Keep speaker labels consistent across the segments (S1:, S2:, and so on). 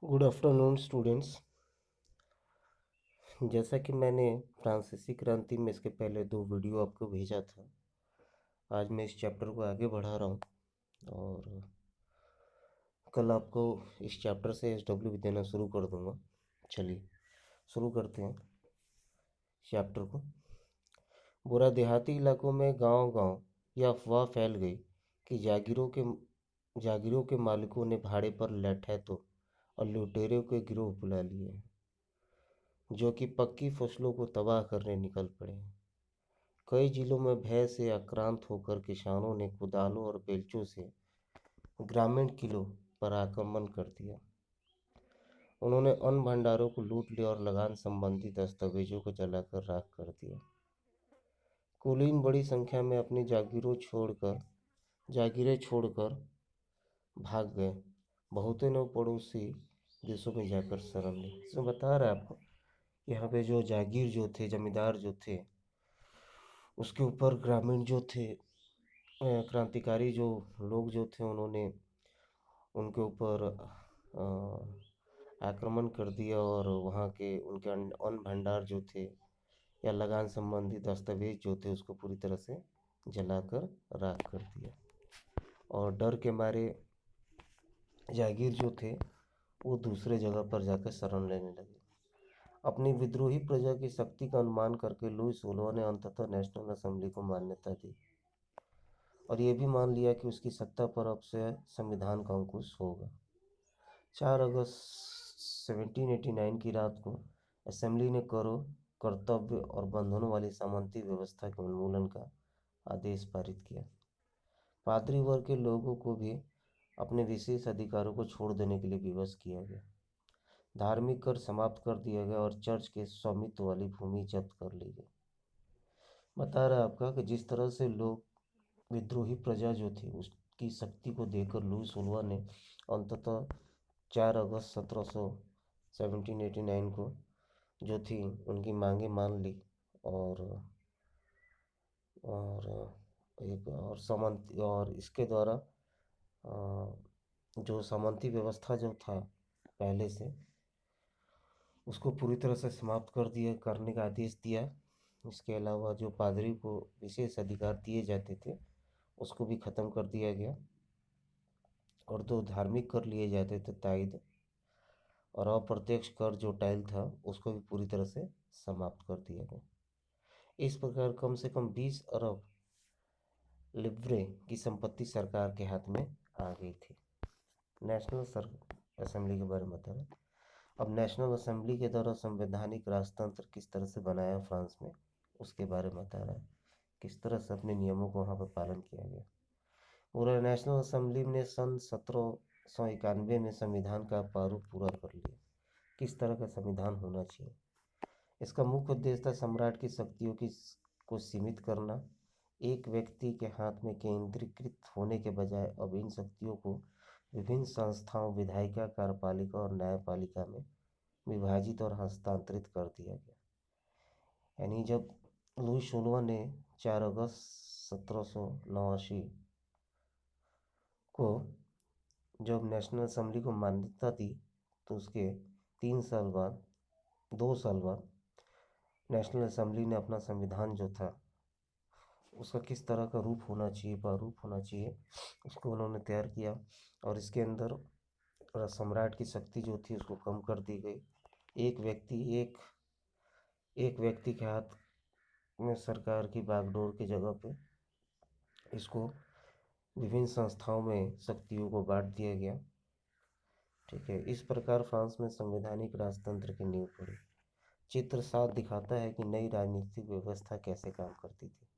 S1: Good afternoon students. जैसा कि मैंने फ्रांसीसी क्रांति में इसके पहले 2 वीडियो आपको भेजा था, आज मैं इस चैप्टर को आगे बढ़ा रहा हूँ और कल आपको इस चैप्टर से SW भी देना शुरू कर दूँगा। चलिए शुरू करते हैं चैप्टर को। बुरा देहाती इलाकों में गांव-गांव यह अफवाह फैल गई कि जागीरों के मालिकों ने भाड़े पर लठैतों और लुटेरों के गिरोह बुला लिए हैं, जो कि पक्की फसलों को तबाह करने निकल पड़े हैं। कई जिलों में भय से आक्रांत होकर किसानों ने कुदालों और बेलचों से ग्रामीण किलों पर आक्रमण कर दिया। उन्होंने अन्न भंडारों को लूट लिया और लगान संबंधी दस्तावेजों को जलाकर राख कर दिया। कुलीन बड़ी संख्या में अपनी जागीरें छोड़कर भाग गए। बहुतों ने पड़ोसी देशों में जाकर शरण ली। इसमें बता रहा है आपको, यहाँ पे जो जागीर जो थे, जमींदार जो थे, उसके ऊपर ग्रामीण जो थे, क्रांतिकारी जो लोग जो थे, उन्होंने उनके ऊपर आक्रमण कर दिया और वहाँ के उनके अन्न भंडार जो थे या लगान संबंधी दस्तावेज जो थे उसको पूरी तरह से जलाकर राख कर दिया। और डर के मारे जागीर जो थे वो दूसरे जगह पर जाकर शरण लेने लगे। अपनी विद्रोही प्रजा की शक्ति का अनुमान करके लुई 16 ने अंततः नेशनल असेंबली को मान्यता दी और ये भी मान लिया कि उसकी सत्ता पर अब से संविधान का अंकुश होगा। 4 अगस्त 1789 की रात को असेंबली ने करों, कर्तव्य और बंधनों वाली सामंती व्यवस्था के उन्मूलन का आदेश पारित किया। पादरी वर्ग के लोगों को भी अपने विशेष अधिकारों को छोड़ देने के लिए विवश किया गया। धार्मिक कर समाप्त कर दिया गया और चर्च के स्वामित्व वाली भूमि जब्त कर ली गई। बता रहा है आपका कि जिस तरह से लोग विद्रोही प्रजा जो थी उसकी शक्ति को देखकर लुई 16 ने अंततः 4 अगस्त 1789 को जो थी उनकी मांगे मान ली और एक और सामंती और इसके द्वारा जो सामंती व्यवस्था जो था पहले से उसको पूरी तरह से समाप्त करने का आदेश दिया। इसके अलावा जो पादरी को विशेष अधिकार दिए जाते थे उसको भी ख़त्म कर दिया गया और जो धार्मिक कर लिए जाते थे ताइद और अप्रत्यक्ष कर जो टाइल था उसको भी पूरी तरह से समाप्त कर दिया गया। इस प्रकार कम से कम 20 अरब लिब्रे की संपत्ति सरकार के हाथ में आ गई थी। नेशनल असेंबली के बारे में बता रहे। अब नेशनल असेंबली के द्वारा संवैधानिक राजतंत्र किस तरह से बनाया फ्रांस में उसके बारे में बता रहा है, किस तरह से अपने नियमों को वहाँ पर पालन किया गया। पूरा नेशनल असेंबली ने सन 1791 में संविधान का प्रारूप पूरा कर लिया। किस तरह का संविधान होना चाहिए, इसका मुख्य उद्देश्य था सम्राट की शक्तियों को सीमित करना। एक व्यक्ति के हाथ में केंद्रीकृत होने के बजाय अब इन शक्तियों को विभिन्न संस्थाओं, विधायिका, कार्यपालिका और न्यायपालिका में विभाजित और हस्तांतरित कर दिया गया। यानी जब लुई 16 ने 4 अगस्त 1789 को जब नेशनल असेंबली को मान्यता दी तो उसके 2 साल बाद नेशनल असेंबली ने अपना संविधान जो था उसका किस तरह का रूप होना चाहिए, प्रारूप होना चाहिए, उसको उन्होंने तैयार किया और इसके अंदर सम्राट की शक्ति जो थी उसको कम कर दी गई। एक व्यक्ति के हाथ में सरकार की बागडोर की जगह पे इसको विभिन्न संस्थाओं में शक्तियों को बांट दिया गया। ठीक है, इस प्रकार फ्रांस में संवैधानिक राजतंत्र की नींव पड़ी। चित्र 7 दिखाता है कि नई राजनीतिक व्यवस्था कैसे काम करती थी।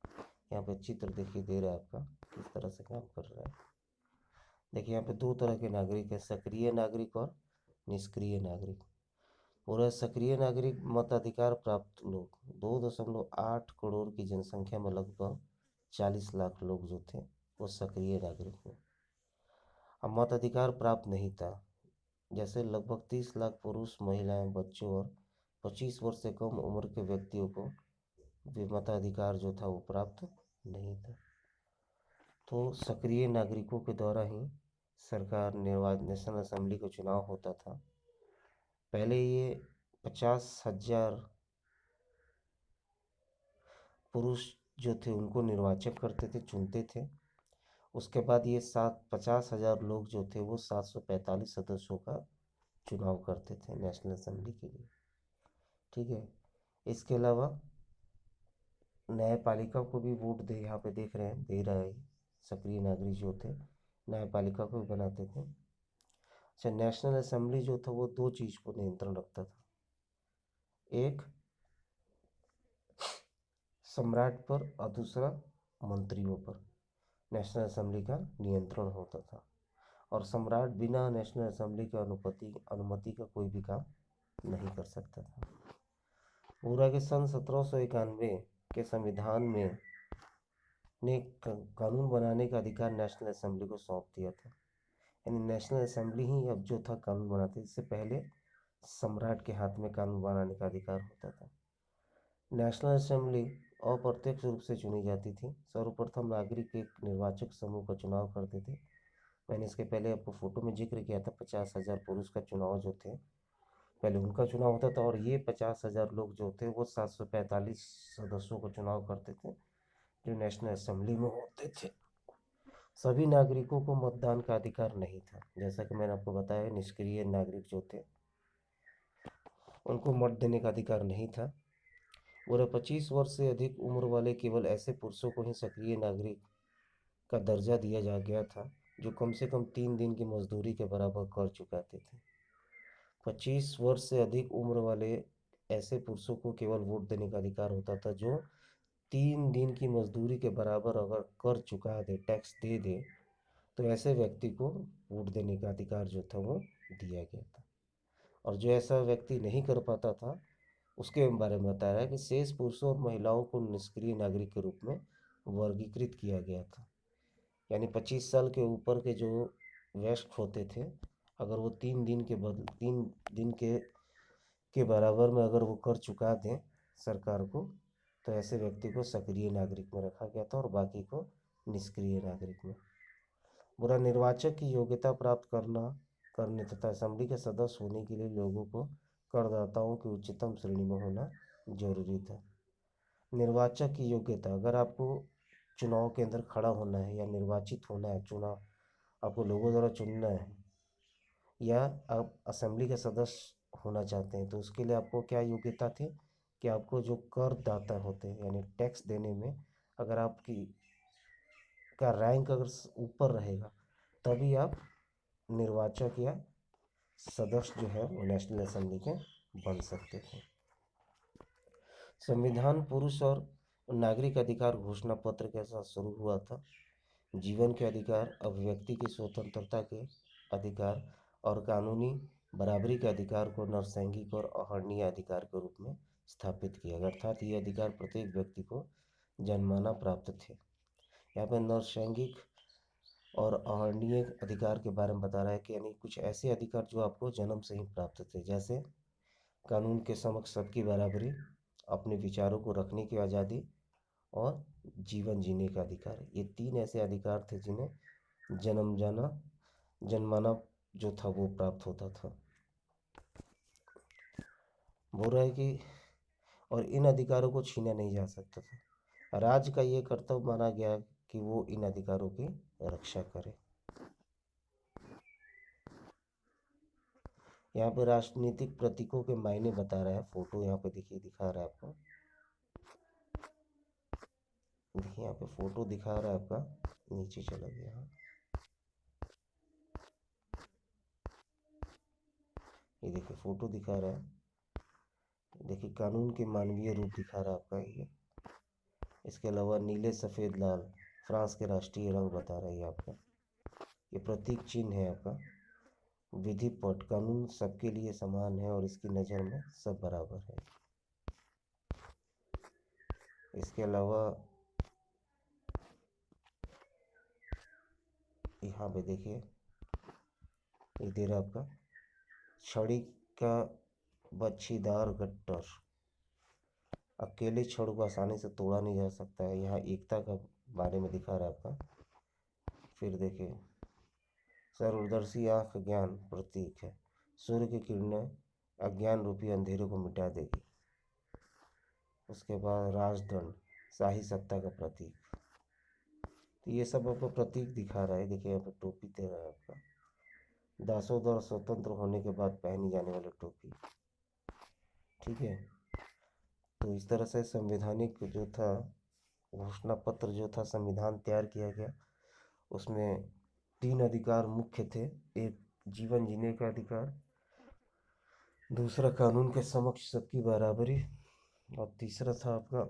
S1: यहाँ पे चित्र देखिए दे रहा है आपका किस तरह से काम कर रहा है। देखिए यहाँ पे 2 तरह के नागरिक है, सक्रिय नागरिक और निष्क्रिय नागरिक। पूरा सक्रिय नागरिक मताधिकार प्राप्त लोग 2.8 करोड़ की जनसंख्या में लगभग 40 लाख लोग जो थे वो सक्रिय नागरिक हुए। अब मताधिकार प्राप्त नहीं था, जैसे लगभग 30 लाख पुरुष, महिलाएं, बच्चों और 25 वर्ष से कम उम्र के व्यक्तियों को मताधिकार जो था वो प्राप्त नहीं था। तो सक्रिय नागरिकों के द्वारा ही सरकार नेशनल असेंबली का चुनाव होता था पहले ये 50,000 पुरुष जो थे उनको निर्वाचक करते थे, चुनते थे। उसके बाद ये 50,000 लोग जो थे वो 745 सदस्यों का चुनाव करते थे नेशनल असेंबली के लिए। ठीक है। इसके अलावा न्यायपालिका को भी वोट दे, यहाँ पे देख रहे हैं, दे रहा है। सक्रिय नागरिक जो थे न्यायपालिका को भी बनाते थे। अच्छा, नेशनल असेंबली जो था वो दो चीज़ को नियंत्रण रखता था। एक सम्राट पर और दूसरा मंत्रियों पर नेशनल असेंबली का नियंत्रण होता था। और सम्राट बिना नेशनल असेंबली की अनुमति का कोई भी काम नहीं कर सकता था। पूरा के सन 1791 के संविधान में ने कानून बनाने का अधिकार नेशनल असेंबली को सौंप दिया था। यानी नेशनल असेंबली ही अब जो था कानून बनाती। इससे पहले सम्राट के हाथ में कानून बनाने का अधिकार होता था। नेशनल असेंबली अप्रत्यक्ष रूप से चुनी जाती थी। सर्वप्रथम नागरिक एक निर्वाचक समूह का चुनाव करते थे। मैंने इसके पहले आपको फोटो में जिक्र किया था, 50,000 पुरुष का चुनाव जो थे, पहले उनका चुनाव होता था। और ये 50,000 लोग जो थे वो 745 सदस्यों का चुनाव करते थे जो नेशनल असेंबली में होते थे। सभी नागरिकों को मतदान का अधिकार नहीं था। जैसा कि मैंने आपको बताया, निष्क्रिय नागरिक जो थे उनको मत देने का अधिकार नहीं था। पूरे 25 वर्ष से अधिक उम्र वाले केवल ऐसे पुरुषों को ही सक्रिय नागरिक का दर्जा दिया जा गया था जो कम से कम 3 दिन की मजदूरी के बराबर कर चुकाते थे। 25 वर्ष से अधिक उम्र वाले ऐसे पुरुषों को केवल वोट देने का अधिकार होता था जो 3 दिन की मजदूरी के बराबर अगर कर चुका दे, टैक्स दे दे, तो ऐसे व्यक्ति को वोट देने का अधिकार जो था वो दिया गया था। और जो ऐसा व्यक्ति नहीं कर पाता था उसके बारे में बताया है कि शेष पुरुषों और महिलाओं को निष्क्रिय नागरिक के रूप में वर्गीकृत किया गया था। यानी 25 साल के ऊपर के जो वयस्क होते थे, अगर वो 3 दिन के बराबर में अगर वो कर चुका दें सरकार को, तो ऐसे व्यक्ति को सक्रिय नागरिक में रखा गया था और बाकी को निष्क्रिय नागरिक में। बुरा निर्वाचक की योग्यता प्राप्त करने तथा असेंबली के सदस्य होने के लिए लोगों को करदाताओं की उच्चतम श्रेणी में होना जरूरी था। निर्वाचक की योग्यता, अगर आपको चुनाव के अंदर खड़ा होना है या निर्वाचित होना है, चुनाव आपको लोगों द्वारा चुनना है, या आप असेंबली के सदस्य होना चाहते हैं, तो उसके लिए आपको क्या योग्यता थी कि आपको जो करदाता होते हैं यानी टैक्स देने में अगर आपकी का रैंक अगर ऊपर रहेगा तभी आप निर्वाचक या सदस्य जो है वो नेशनल असेंबली के बन सकते थे। संविधान पुरुष और नागरिक अधिकार घोषणा पत्र के साथ शुरू हुआ था। जीवन के अधिकार, अभिव्यक्ति की स्वतंत्रता के अधिकार और कानूनी बराबरी के अधिकार को नरसैंगिक और आहरणीय अधिकार के रूप में स्थापित किया गया। अर्थात ये अधिकार प्रत्येक व्यक्ति को जन्माना प्राप्त थे। यहाँ पर नरसैंगिक और आहरणीय अधिकार के बारे में बता रहा है कि यानी कुछ ऐसे अधिकार जो आपको जन्म से ही प्राप्त थे, जैसे कानून के समक्ष सबकी बराबरी, अपने विचारों को रखने की आज़ादी और जीवन जीने का अधिकार। ये 3 ऐसे अधिकार थे जिन्हें जन्माना जो था वो प्राप्त होता था। बोल रहा है कि और इन अधिकारों को छीना नहीं जा सकता था। राज्य का ये कर्तव्य माना गया कि वो इन अधिकारों की रक्षा करे। यहाँ पे राजनीतिक प्रतीकों के मायने बता रहा है। फोटो यहाँ पे देखिए, दिखा रहा है आपको। देखिए यहाँ पे फोटो दिखा रहा है आपका, नीचे चला गया। ये देखिए फोटो दिखा रहा है। देखिए कानून के मानवीय रूप दिखा रहा है आपका ये। इसके अलावा नीले, सफ़ेद, लाल फ्रांस के राष्ट्रीय रंग बता रहा है ये आपका। ये प्रतीक चिन्ह है आपका। विधि पट, कानून सबके लिए समान है और इसकी नज़र में सब बराबर है। इसके अलावा यहाँ पे देखिए, ये दे रहा आपका छड़ी का बच्छीदार गट्टर, अकेले छड़ को आसानी से तोड़ा नहीं जा सकता है। यहाँ एकता का बारे में दिखा रहा है आपका। फिर देखिए, सर्वदर्शी आँख ज्ञान प्रतीक है। सूर्य की किरणें अज्ञान रूपी अंधेरे को मिटा देगी। उसके बाद राजदंड, शाही सत्ता का प्रतीक। तो ये सब आपको प्रतीक दिखा रहा है। देखिए यहाँ पे टोपी दे रहा है आपका, दासों द्वारा स्वतंत्र होने के बाद पहनी जाने वाली टोपी। ठीक है, तो इस तरह से संवैधानिक जो था, घोषणा पत्र जो था, संविधान तैयार किया गया। उसमें 3 अधिकार मुख्य थे। एक, जीवन जीने का अधिकार। दूसरा, कानून के समक्ष सबकी बराबरी। और तीसरा था आपका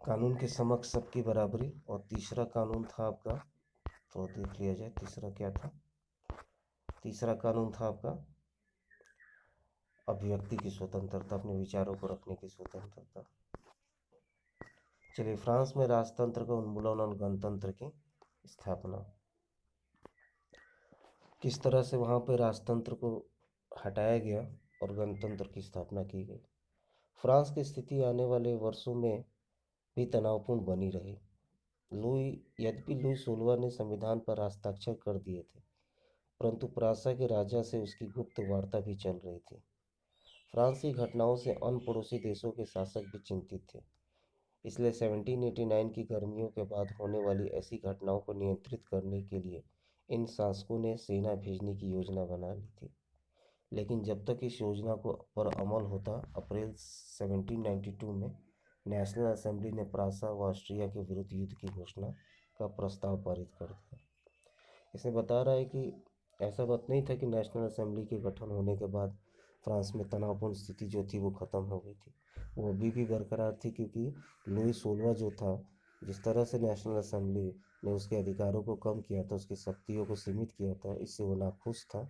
S1: कानून के समक्ष सबकी बराबरी। और तीसरा कानून था आपका, तो देख लिया जाए तीसरा क्या था। तीसरा कानून था आपका अभिव्यक्ति की स्वतंत्रता, अपने विचारों को रखने की स्वतंत्रता। चलिए, फ्रांस में राजतंत्र का उन्मूलन और गणतंत्र की स्थापना। किस तरह से वहाँ पे राजतंत्र को हटाया गया और गणतंत्र की स्थापना की गई। फ्रांस की स्थिति आने वाले वर्षों में भी तनावपूर्ण बनी रही। यद्यपि लुई 16 ने संविधान पर हस्ताक्षर कर दिए थे, परंतु प्रासा के राजा से उसकी गुप्त वार्ता भी चल रही थी। फ्रांस की घटनाओं से अन्य पड़ोसी देशों के शासक भी चिंतित थे, इसलिए 1789 की गर्मियों के बाद होने वाली ऐसी घटनाओं को नियंत्रित करने के लिए इन शासकों ने सेना भेजने की योजना बना ली थी। लेकिन जब तक इस योजना को पर अमल होता, अप्रैल 1792 में नेशनल असेंबली ने प्रासा व ऑस्ट्रिया के विरुद्ध युद्ध की घोषणा का प्रस्ताव पारित कर दिया। इसे बता रहा है कि ऐसा बात नहीं था कि नेशनल असेंबली के गठन होने के बाद फ्रांस में तनावपूर्ण स्थिति जो थी वो ख़त्म हो गई थी। वो अभी भी बरकरार थी, क्योंकि लुई 16 जो था, जिस तरह से नेशनल असेंबली ने उसके अधिकारों को कम किया था, उसकी शक्तियों को सीमित किया था, इससे वो नाखुश था।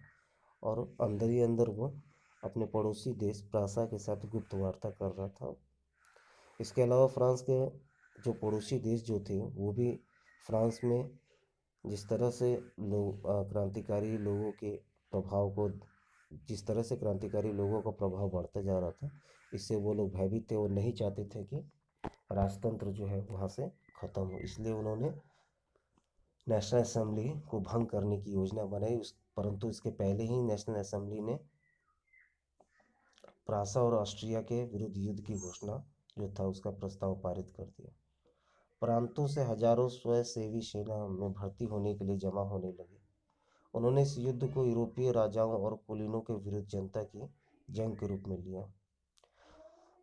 S1: और अंदर ही अंदर वो अपने पड़ोसी देश प्रासा के साथ गुप्त वार्ता कर रहा था। इसके अलावा फ्रांस के जो पड़ोसी देश जो थे, वो भी फ्रांस में जिस तरह से क्रांतिकारी लोगों के प्रभाव को जिस तरह से क्रांतिकारी लोगों का प्रभाव बढ़ता जा रहा था, इससे वो लोग भयभीत थे और नहीं चाहते थे कि राजतंत्र जो है वहाँ से ख़त्म हो। इसलिए उन्होंने नेशनल असेंबली को भंग करने की योजना बनाई। परंतु इसके पहले ही नेशनल असेंबली ने प्रासा और ऑस्ट्रिया के विरुद्ध युद्ध की घोषणा जो था उसका प्रस्ताव पारित कर दिया। प्रांतों से हजारों स्वयंसेवी सेना में भर्ती होने के लिए जमा होने लगे। उन्होंने इस युद्ध को यूरोपीय राजाओं और कुलीनों के विरुद्ध जनता की जंग के रूप में लिया।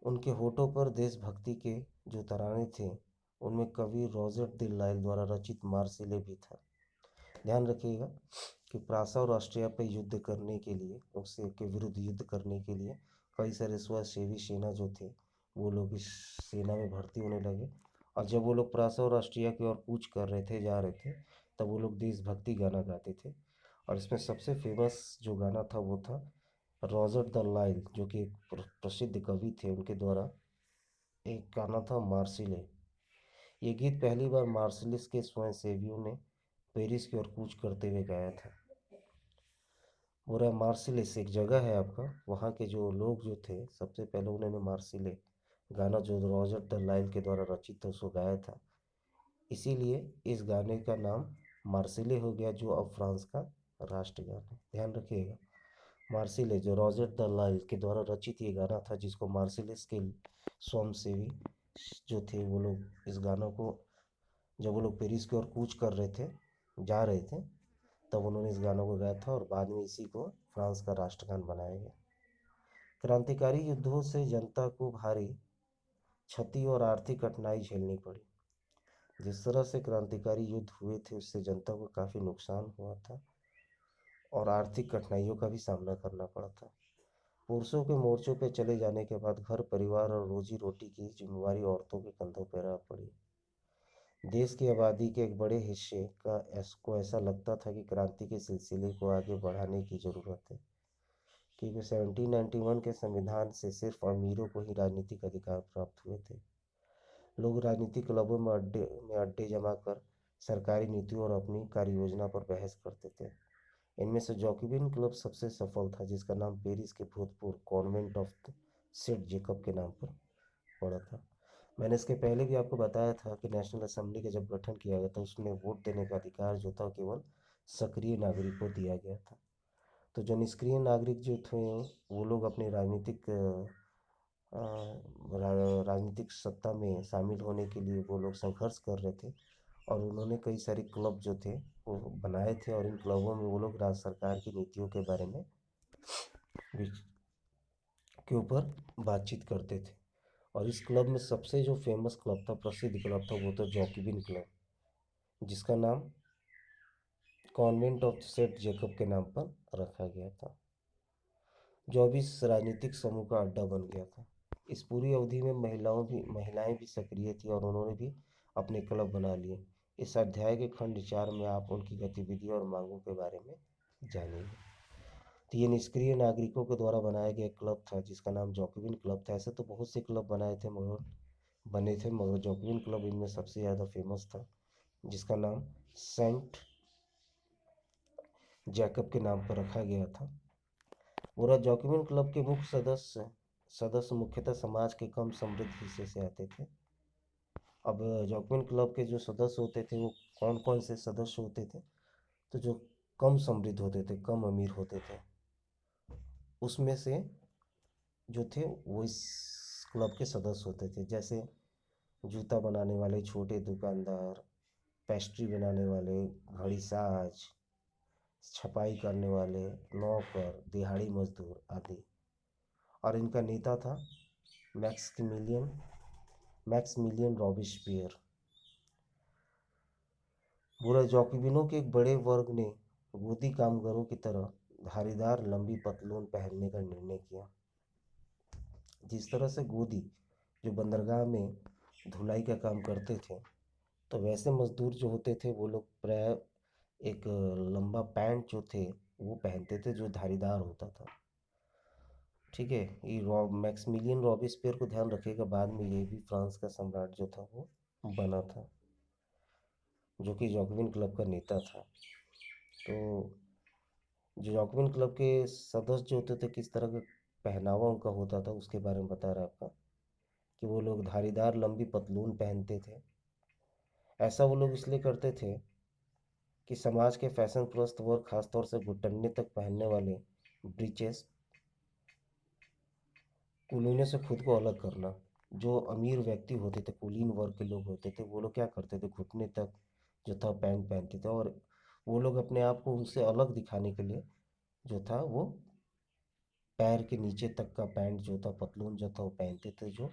S1: उनके होठों पर देशभक्ति के जो तराने थे, उनमें कवि रॉजर द लाइल द्वारा रचित मार्सिले भी था। ध्यान रखिएगा कि प्रासा और ऑस्ट्रिया पर युद्ध करने के लिए, उससे के विरुद्ध युद्ध करने के लिए कई सारे स्वयंसेवी सेना जो थे, वो लोग इस सेना में भर्ती होने लगे। और जब वो लोग प्रासा और ऑस्ट्रिया की ओर कूच कर रहे थे, जा रहे थे, तब वो लोग देशभक्ति गाना गाते थे। और इसमें सबसे फेमस जो गाना था वो था रॉजर द लाइल, जो कि एक प्रसिद्ध कवि थे, उनके द्वारा एक गाना था मार्सिले। ये गीत पहली बार मार्सिलिस के स्वयंसेवियों ने पेरिस की ओर कूच करते हुए गाया था। पूरा मार्सिलिस एक जगह है आपका, वहाँ के जो लोग जो थे, सबसे पहले उन्होंने मार्सिले गाना जो रॉजर द लाइल के द्वारा रचित था उसको गाया था। इसीलिए इस गाने का नाम मार्सिले हो गया, जो अब फ्रांस का राष्ट्रगान है। ध्यान रखिएगा, मार्सिले जो रॉजर द लाइल के द्वारा रचित ये गाना था, जिसको मार्सिलिस के स्वयंसेवी जो थे वो लोग इस गानों को, जब वो लोग पेरिस की ओर कूच कर रहे थे, जा रहे थे, तब उन्होंने इस गानों को गाया था और बाद में इसी को फ्रांस का राष्ट्रगान बनाया गया। क्रांतिकारी युद्धों से जनता को भारी क्षति और आर्थिक कठिनाई झेलनी पड़ी। जिस तरह से क्रांतिकारी युद्ध हुए थे, उससे जनता को काफ़ी नुकसान हुआ था और आर्थिक कठिनाइयों का भी सामना करना पड़ा था। पुरुषों के मोर्चों पर चले जाने के बाद घर परिवार और रोजी रोटी की जिम्मेवारी औरतों के कंधों पर आ पड़ी। देश की आबादी के एक बड़े हिस्से को ऐसा लगता था कि क्रांति के सिलसिले को आगे बढ़ाने की ज़रूरत है, क्योंकि 1791 के संविधान से सिर्फ अमीरों को ही राजनीतिक अधिकार प्राप्त हुए थे। लोग राजनीतिक क्लबों में अड्डे जमा कर सरकारी नीतियों और अपनी कार्य योजना पर बहस करते थे। इनमें से जैकोबिन क्लब सबसे सफल था, जिसका नाम पेरिस के भूतपूर्व कॉन्वेंट ऑफ सेंट जेकब के नाम पर पड़ा था। मैंने इसके पहले भी आपको बताया था कि नेशनल असेंबली का जब गठन किया गया था, उसमें वोट देने का अधिकार जो था केवल सक्रिय नागरिक को दिया गया था। तो जो निष्क्रिय नागरिक जो थे वो लोग अपनी राजनीतिक सत्ता में शामिल होने के लिए वो लोग संघर्ष कर रहे थे, और उन्होंने कई सारे क्लब जो थे वो बनाए थे, और इन क्लबों में वो लोग राज्य सरकार की नीतियों के बारे में के ऊपर बातचीत करते थे। और इस क्लब में सबसे जो फेमस क्लब था, प्रसिद्ध क्लब था, वो था जॉकिबिन क्लब, जिसका नाम कॉन्वेंट ऑफ सेंट जेकब के नाम पर रखा गया था, जो अभी इस राजनीतिक समूह का अड्डा बन गया था। इस पूरी अवधि में महिलाएं भी सक्रिय थी, और उन्होंने भी अपने क्लब बना लिए। इस अध्याय के खंड 4 में आप उनकी गतिविधियों और मांगों के बारे में जानेंगे। तो ये निष्क्रिय नागरिकों के द्वारा बनाया गया क्लब था, जिसका नाम जॉकविन क्लब था। ऐसे तो बहुत से क्लब बने थे, मगर जॉकविन क्लब इनमें सबसे ज़्यादा फेमस था, जिसका नाम सेंट जैकब के नाम पर रखा गया था। पूरा जॉकविन क्लब के मुख्य सदस्य मुख्यतः समाज के कम समृद्ध हिस्से से आते थे। अब जॉकविन क्लब के जो सदस्य होते थे वो कौन कौन से सदस्य होते थे, तो जो कम समृद्ध होते थे, कम अमीर होते थे, उसमें से जो थे वो इस क्लब के सदस्य होते थे। जैसे जूता बनाने वाले छोटे दुकानदार, पेस्ट्री बनाने वाले, घड़ी साज, छपाई करने वाले, नौकर, दिहाड़ी मजदूर आदि। और इनका नेता था मैक्समिलियन मैक्समिलियन रॉबिस्पियर। बुरे जॉकबिनों के एक बड़े वर्ग ने गोदी कामगारों की तरह धारीदार लंबी पतलून पहनने का निर्णय किया। जिस तरह से गोदी जो बंदरगाह में धुलाई का काम करते थे, तो वैसे मजदूर जो होते थे वो लोग प्राय एक लंबा पैंट जो थे वो पहनते थे, जो धारीदार होता था। ठीक है, ये मैक्समिलियन रॉबिस्पियर को ध्यान रखिएगा, बाद में ये भी फ्रांस का सम्राट जो था वो बना था, जो कि जॉकविन क्लब का नेता था। तो जो जॉकविन क्लब के सदस्य जो होते थे, किस तरह का पहनावा उनका होता था उसके बारे में बता रहा आपका, कि वो लोग धारीदार लंबी पतलून पहनते थे। ऐसा वो लोग इसलिए करते थे कि समाज के फैशन प्रस्त वर्ग, खासतौर से घुटने तक पहनने वाले ब्रीचेस, कुलीनों से खुद को अलग करना। जो अमीर व्यक्ति होते थे, कुलीन वर्ग के लोग होते थे, वो लोग क्या करते थे, घुटने तक जो था पैंट पहनते थे, और वो लोग अपने आप को उनसे अलग दिखाने के लिए जो था वो पैर के नीचे तक का पैंट जो था, पतलून जो था वो पहनते थे, जो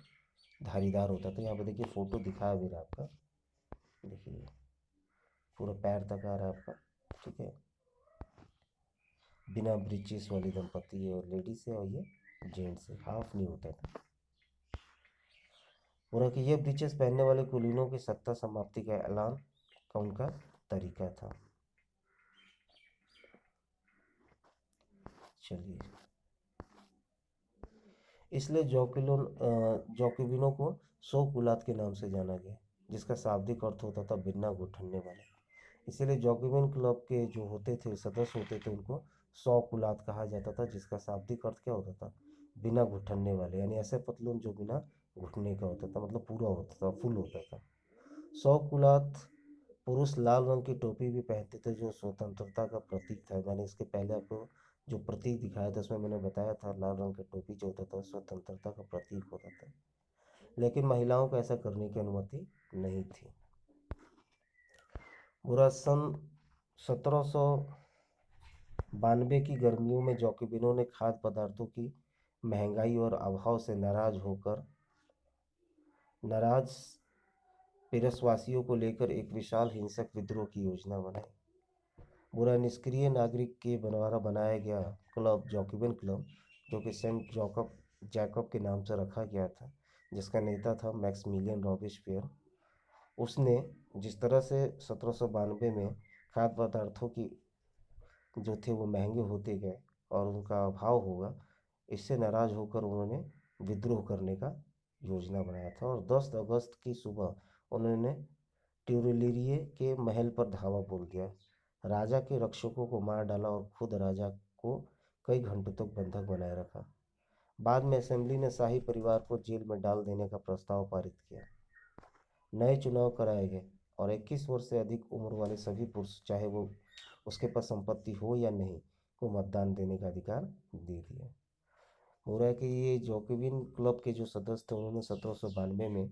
S1: धारीदार होता था। यहाँ पे देखिए फोटो दिखाया भी रहा आपका, देखिए पूरा पैर तक आ रहा है आपका। ठीक है, बिना ब्रीचेस वाली दंपति है, और लेडीज है, और ये जेंट्स है, हाफ नहीं होता था पूरा। कि ये ब्रीचेस पहनने वाले कुलीनों की सत्ता समाप्ति का ऐलान का उनका तरीका था। चलिए, इसलिए जॉकविनों को सौ कुलात के नाम से जाना गया, जिसका शाब्दिक अर्थ होता था बिना घुटने वाले। इसीलिए जॉकविन क्लब के जो होते थे, सदस्य होते थे, उनको सौ कुलात कहा जाता था, जिसका शाब्दिक अर्थ क्या होता था, बिना घुटने वाले, यानी ऐसे पतलून जो बिना घुटने का होता था, मतलब पूरा होता था, फुल होता था। सौ कुलात पुरुष लाल रंग की टोपी भी पहनते थे, जो स्वतंत्रता का प्रतीक था। मैंने इसके पहले आपको जो प्रतीक दिखाया था उसमें मैंने बताया था, लाल रंग की टोपी जो होता था स्वतंत्रता का प्रतीक होता था। लेकिन महिलाओं को ऐसा करने की अनुमति नहीं थी। पूरा सन 1792 की गर्मियों में जॉकबिनों ने खाद्य पदार्थों की महंगाई और अभाव से नाराज पेरिसवासियों को लेकर एक विशाल हिंसक विद्रोह की योजना बनाई। बुरा निष्क्रिय नागरिक के द्वारा बनाया गया क्लब जॉकबिन क्लब, जो कि सेंट जैकब के नाम से रखा गया था, जिसका नेता था मैक्समिलियन रॉबिस्पियर। उसने जिस तरह से 1792 में खाद्य पदार्थों की जो थे वो महंगे होते गए और उनका अभाव होगा, इससे नाराज होकर उन्होंने विद्रोह करने का योजना बनाया था। और 10 अगस्त की सुबह उन्होंने ट्यूरिलिये के महल पर धावा बोल दिया, राजा के रक्षकों को मार डाला और खुद राजा को कई घंटों तक बंधक बनाए रखा। बाद में असेंबली ने शाही परिवार को जेल में डाल देने का प्रस्ताव पारित किया। नए चुनाव कराए गए और 21 वर्ष से अधिक उम्र वाले सभी पुरुष, चाहे वो उसके पास संपत्ति हो या नहीं, को मतदान देने का अधिकार दे दिया। हो रहा है कि ये जैकोबिन क्लब के जो सदस्य थे उन्होंने 1792 में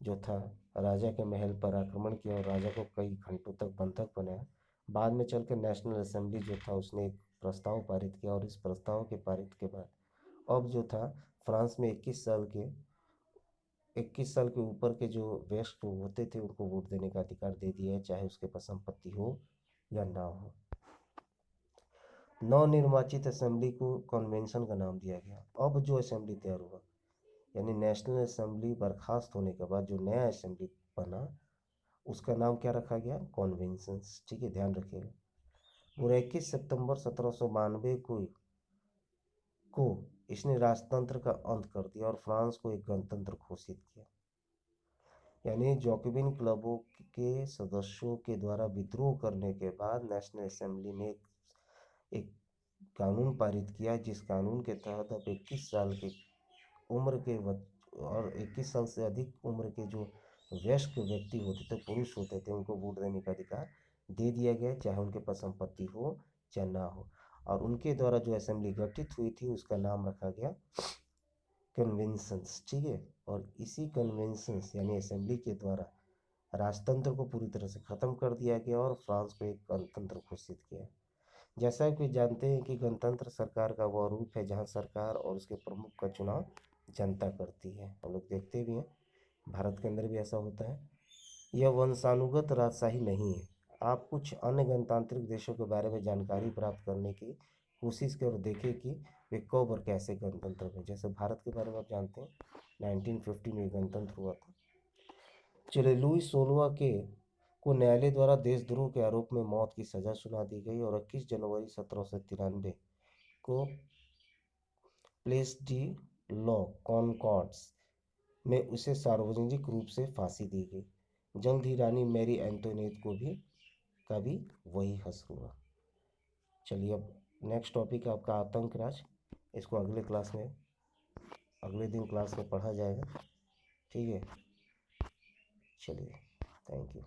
S1: जो था राजा के महल पर आक्रमण किया और राजा को कई घंटों तक बंधक बनाया। बाद में चलकर नेशनल असेंबली जो था उसने एक प्रस्ताव पारित किया और इस प्रस्ताव के पारित के बाद अब जो था फ्रांस में 21 साल के ऊपर के जो वयस्क होते थे उनको वोट देने का अधिकार दे दिया है, चाहे उसके पास संपत्ति हो या ना हो। नवनिर्वाचित असेंबली को कन्वेंशन का नाम दिया गया। अब जो असेंबली तैयार हुआ यानी नेशनल असेंबली बर्खास्त होने के बाद जो नया असेंबली बना उसका नाम क्या रखा गया? कॉन्वेंशन। ठीक है, ध्यान रखिएगा। और 21 सितंबर 1792 को इसने राजतंत्र का अंत कर दिया और फ्रांस को एक गणतंत्र घोषित किया। यानी जैकोबिन क्लबों के सदस्यों के द्वारा विद्रोह करने के बाद नेशनल असेंबली ने एक कानून पारित किया, जिस कानून के तहत अब 21 साल के उम्र के और 21 साल से अधिक उम्र के जो वयस्क व्यक्ति होते थे, पुरुष होते थे, उनको वोट देने का अधिकार दे दिया गया, चाहे उनके पास संपत्ति हो या ना हो। और उनके द्वारा जो असेंबली गठित हुई थी उसका नाम रखा गया कन्वेंशंस। ठीक है, और इसी कन्वेंशंस यानी असेंबली के द्वारा राजतंत्र को पूरी तरह से खत्म कर दिया गया और फ्रांस को एक गणतंत्र घोषित किया। जैसा कि जानते हैं कि गणतंत्र सरकार का वह रूप है जहां सरकार और उसके प्रमुख का चुनाव जनता करती है। हम लोग देखते भी हैं, भारत के अंदर भी ऐसा होता है। यह वंशानुगत राजशाही नहीं है। आप कुछ अन्य गणतांत्रिक देशों के बारे में जानकारी प्राप्त करने की कोशिश करें और देखें कि वे कब और कैसे गणतंत्र हुए। जैसे भारत के बारे में आप जानते हैं 1915 में गणतंत्र हुआ था। चलिए, लुई 16 के को न्यायालय द्वारा देशद्रोह के आरोप में मौत की सजा सुना दी गई और 21 जनवरी 1793 को प्लेस डी लॉ कॉनकॉर्ड्स में उसे सार्वजनिक रूप से फांसी दी गई। जल्द ही रानी मैरी एंटोनेट का भी वही हश्र हुआ। चलिए, अब नेक्स्ट टॉपिक है आपका आतंक राज। इसको अगले दिन क्लास में पढ़ा जाएगा। ठीक है, चलिए, थैंक यू।